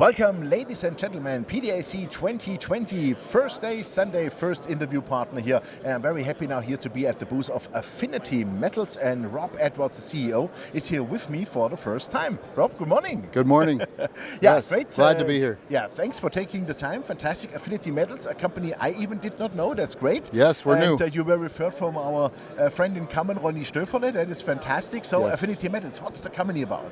Welcome, ladies and gentlemen, PDAC 2020, first day, Sunday, first interview partner here. And I'm very happy now here to be at the booth of Affinity Metals, and Rob Edwards, the CEO, is here with me for the first time. Rob, good morning. Good morning. Yes, great. Glad to be here. Yeah, thanks for taking the time. Fantastic. Affinity Metals, a company I even did not know. That's great. Yes, we're new. You were referred from our friend in common, Ronny Stöferle. That is fantastic. So yes. Affinity Metals, what's the company about?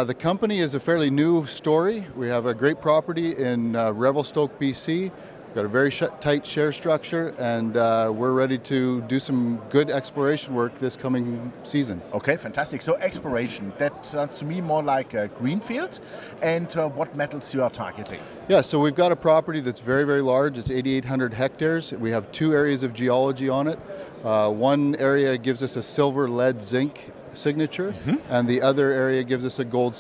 The company is a fairly new story. We have a great property in Revelstoke, BC. Got a very tight share structure, and we're ready to do some good exploration work this coming season. Okay, fantastic. So exploration, that sounds to me more like a greenfield. And what metals you are targeting? Yeah, so we've got a property that's very, very large. It's 8,800 hectares. We have two areas of geology on it. One area gives us a silver, lead, zinc signature, and the other area gives us a gold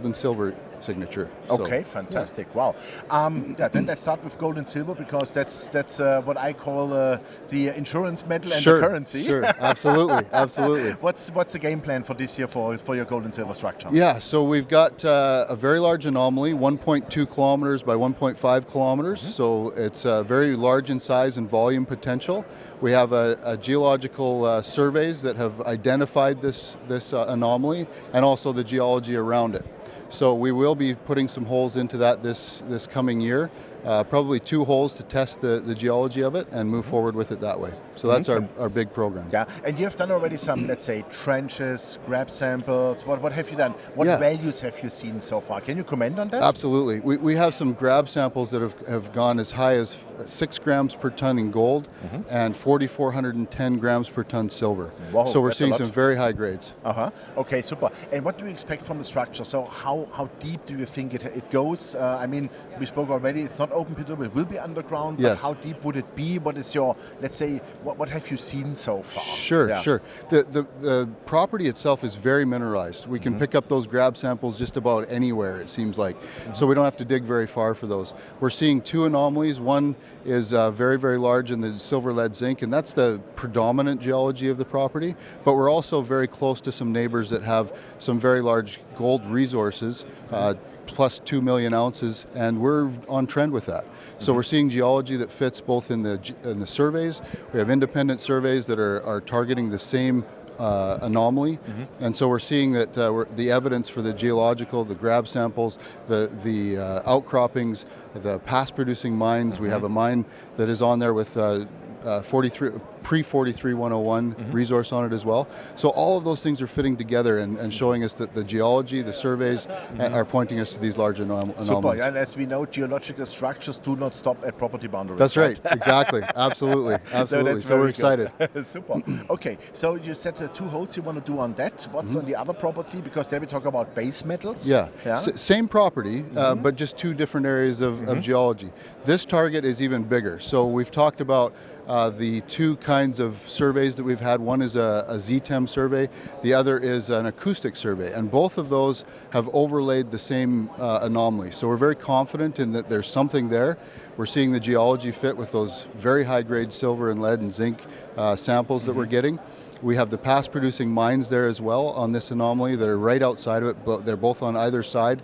and silver signature. Okay, fantastic. Yeah. Wow. Then let's start with gold and silver, because that's what I call the insurance metal and the currency. Sure, absolutely, absolutely. What's the game plan for this year for your gold and silver structure? Yeah, so we've got a very large anomaly, 1.2 kilometers by 1.5 kilometers. So it's very large in size and volume potential. We have a geological surveys that have identified this anomaly, and also the geology around it. So we will be putting some holes into that this coming year, probably 2 holes to test the geology of it and move forward with it that way. So that's our big program. Yeah, and you have done already some, let's say, trenches, grab samples. What have you done? What values have you seen so far? Can you comment on that? Absolutely. We have some grab samples that have gone as high as 6 grams per ton in gold and 4,410 grams per ton silver. Whoa, so we're seeing some very high grades. Okay, super. And what do you expect from the structure? So how deep do you think it goes? I mean, we spoke already, it's not open pit, it will be underground, but how deep would it be? What is your, let's say, what have you seen so far? Sure. The property itself is very mineralized. We can pick up those grab samples just about anywhere, it seems like. So we don't have to dig very far for those. We're seeing 2 anomalies. One is very, very large in the silver, lead, zinc, and that's the predominant geology of the property. But we're also very close to some neighbors that have some very large gold resources, plus 2 million ounces, and we're on trend with that. So we're seeing geology that fits both in the surveys. We have independent surveys that are targeting the same anomaly, and so we're seeing that the evidence for the geological, the grab samples, the outcroppings, the past producing mines. We have a mine that is on there with pre-43-101 resource on it as well. So all of those things are fitting together and showing us that the geology, the surveys are pointing us to these large anomalies. Super, and as we know, geological structures do not stop at property boundaries. That's right, exactly, absolutely. So we're excited. Super. Okay, so you said 2 holes you want to do on that. What's on the other property? Because there we talk about base metals. Yeah. Same property, but just 2 different areas of geology. This target is even bigger. So we've talked about the 2 kinds of surveys that we've had. One is a ZTEM survey, the other is an acoustic survey, and both of those have overlaid the same anomaly. So we're very confident in that there's something there. We're seeing the geology fit with those very high grade silver and lead and zinc samples that we're getting. We have the past producing mines there as well on this anomaly that are right outside of it, but they're both on either side.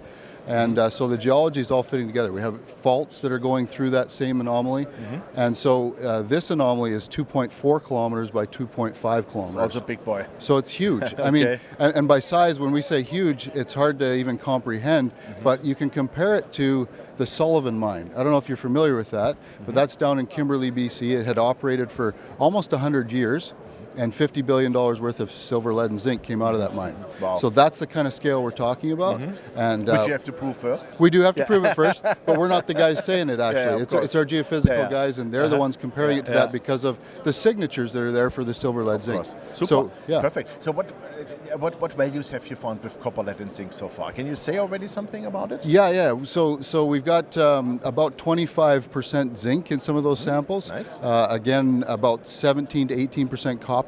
And so the geology is all fitting together. We have faults that are going through that same anomaly. And so this anomaly is 2.4 kilometers by 2.5 kilometers. That's a big boy. So it's huge. I mean, and by size, when we say huge, it's hard to even comprehend, but you can compare it to the Sullivan mine. I don't know if you're familiar with that, but that's down in Kimberley, BC. It had operated for almost 100 years. And $50 billion worth of silver, lead, and zinc came out of that mine. Wow. So that's the kind of scale we're talking about. And which you have to prove first. We do have to prove it first, but we're not the guys saying it, actually. It's our geophysical guys, and they're the ones comparing it to that because of the signatures that are there for the silver, lead, zinc. Super. So, Perfect. So what values have you found with copper, lead, and zinc so far? Can you say already something about it? Yeah. So we've got about 25% zinc in some of those samples. Nice. Again, about 17 to 18% copper.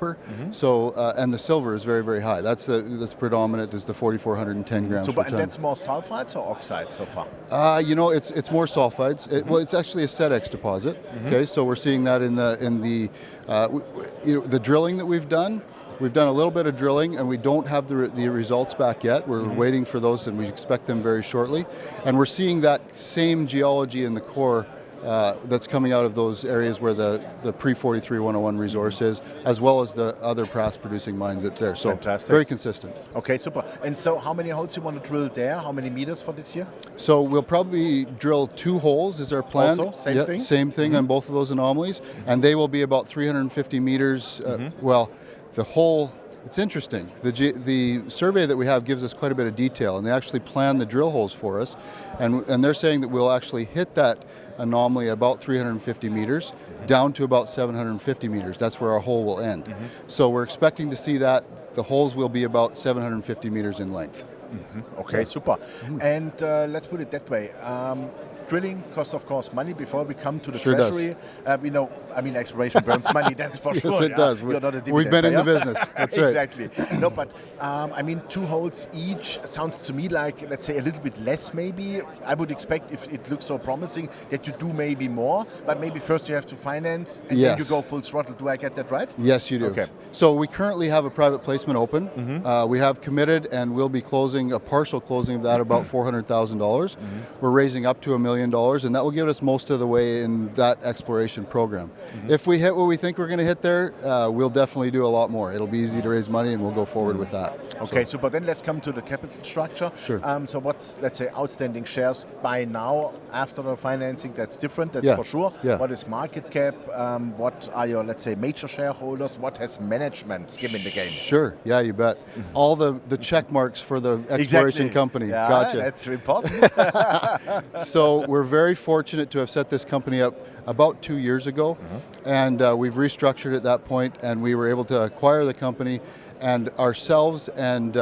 So and the silver is very, very high. That's predominant is the 4,410 grams per ton. And that's more sulfides or oxides so far? It's more sulfides. Well, it's actually a SEDEX deposit. Okay, so we're seeing that in the drilling that we've done. We've done a little bit of drilling, and we don't have the results back yet. We're waiting for those, and we expect them very shortly. And we're seeing that same geology in the core that's coming out of those areas where the pre-43-101 resource is, as well as the other past-producing mines that's there. So fantastic. Very consistent. Okay, super. And so how many holes you want to drill there? How many meters for this year? So we'll probably drill 2 holes is our plan. Also, same thing? Same thing on both of those anomalies. And they will be about 350 meters. Well, the whole... It's interesting. The survey that we have gives us quite a bit of detail, and they actually plan the drill holes for us, and they're saying that we'll actually hit that anomaly about 350 meters down to about 750 meters. That's where our hole will end. So we're expecting to see that the holes will be about 750 meters in length. Okay, super. And let's put it that way. Drilling costs, of course, money. Before we come to the treasury, we know, I mean, exploration burns money, that's for sure. Yes, it does. You're not a dividend We've been in payer. the business. That's right. Exactly. No, but I mean, 2 holes each sounds to me like, let's say, a little bit less maybe. I would expect, if it looks so promising, that you do maybe more, but maybe first you have to finance and then you go full throttle. Do I get that right? Yes, you do. Okay. So we currently have a private placement open. We have committed, and we'll be closing a partial closing of that about $400,000. We're raising up to $1 million, and that will give us most of the way in that exploration program. If we hit what we think we're going to hit there, we'll definitely do a lot more. It'll be easy to raise money, and we'll go forward with that. Okay, so but then let's come to the capital structure. Sure. So what's, let's say, outstanding shares by now after the financing? That's different, that's Yeah. for sure. Yeah. What is market cap? What are your, let's say, major shareholders? What has management skin in the game? Sure, yeah, you bet. All the check marks for the exploration company. Yeah, Gotcha. that's important. So we're very fortunate to have set this company up about 2 years ago, and we've restructured at that point, and we were able to acquire the company, and ourselves and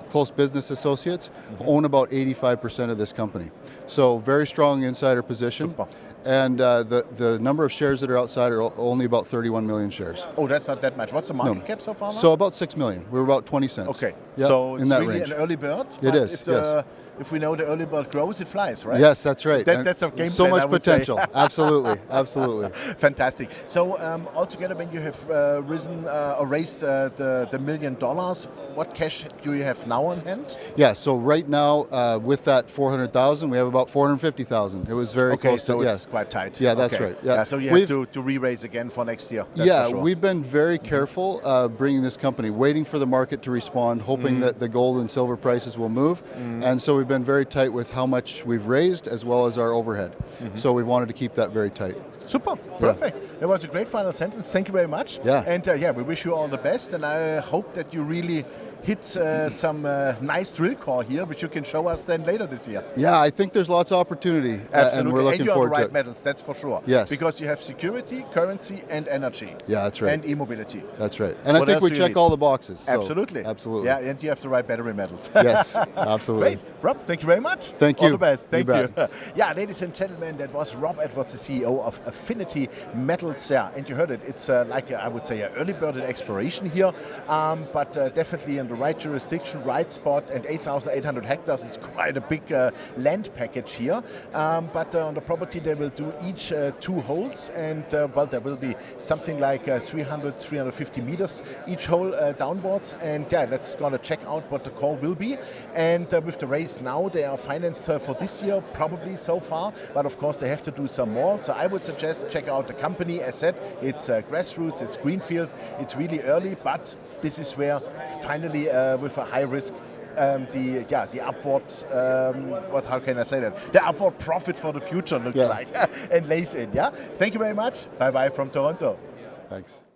close business associates own about 85% of this company. So very strong insider position. Super. And the number of shares that are outside are only about 31 million shares. Oh, that's not that much. What's the market cap so far now? So about 6 million. We're about 20 cents. Okay, Yep, so in it's that really range. an early bird. It but is, if we know the early bird grows, it flies, right? Yes, that's right. That's a game so plan, I much would say. potential. Absolutely, absolutely. Fantastic. So altogether, when you have risen or raised the $1 million, what cash do you have now on hand? Yeah. So right now, with that 400,000, we have about 450,000. It was very Okay, close. so to, it's quite tight. Yeah, that's Okay. right. Yeah. So you have to re-raise again for next year. That's Yeah, for sure. we've been very careful bringing this company, waiting for the market to respond, hoping that the gold and silver prices will move. And so we've been very tight with how much we've raised as well as our overhead. So we wanted to keep that very tight. Super, perfect. That was a great final sentence. Thank you very much. Yeah. And yeah, we wish you all the best. And I hope that you really hit some nice drill core here, which you can show us then later this year. Yeah, I think there's lots of opportunity. Absolutely. And we're looking and you forward have the right to it. metals, that's for sure. Yes. Because you have security, currency, and energy. Yeah, that's right. And e-mobility. That's right. And What I think else we do you check need? all the boxes. So Absolutely. Absolutely. Yeah, and you have the right battery metals. Yes, absolutely. Great. Rob, thank you very much. Thank All you. the best. Thank You you. bet. Yeah, ladies and gentlemen, that was Rob Edwards, the CEO of Affinity Metals. Yeah, and you heard it. It's like, I would say, an early bird in exploration here, but definitely in the right jurisdiction, right spot, and 8,800 hectares is quite a big land package here. But on the property, they will do each 2 holes, and well, there will be something like 300, 350 meters each hole downwards. And yeah, let's gonna check out what the core will be. And with the raise now, they are financed for this year, probably so far. But of course, they have to do some more. So I would suggest check out the company. As said, it's grassroots, it's greenfield, it's really early, but this is where finally, with a high risk, the upward, how can I say that? The upward profit for the future looks like and lays in. Yeah. Thank you very much. Bye bye from Toronto. Thanks.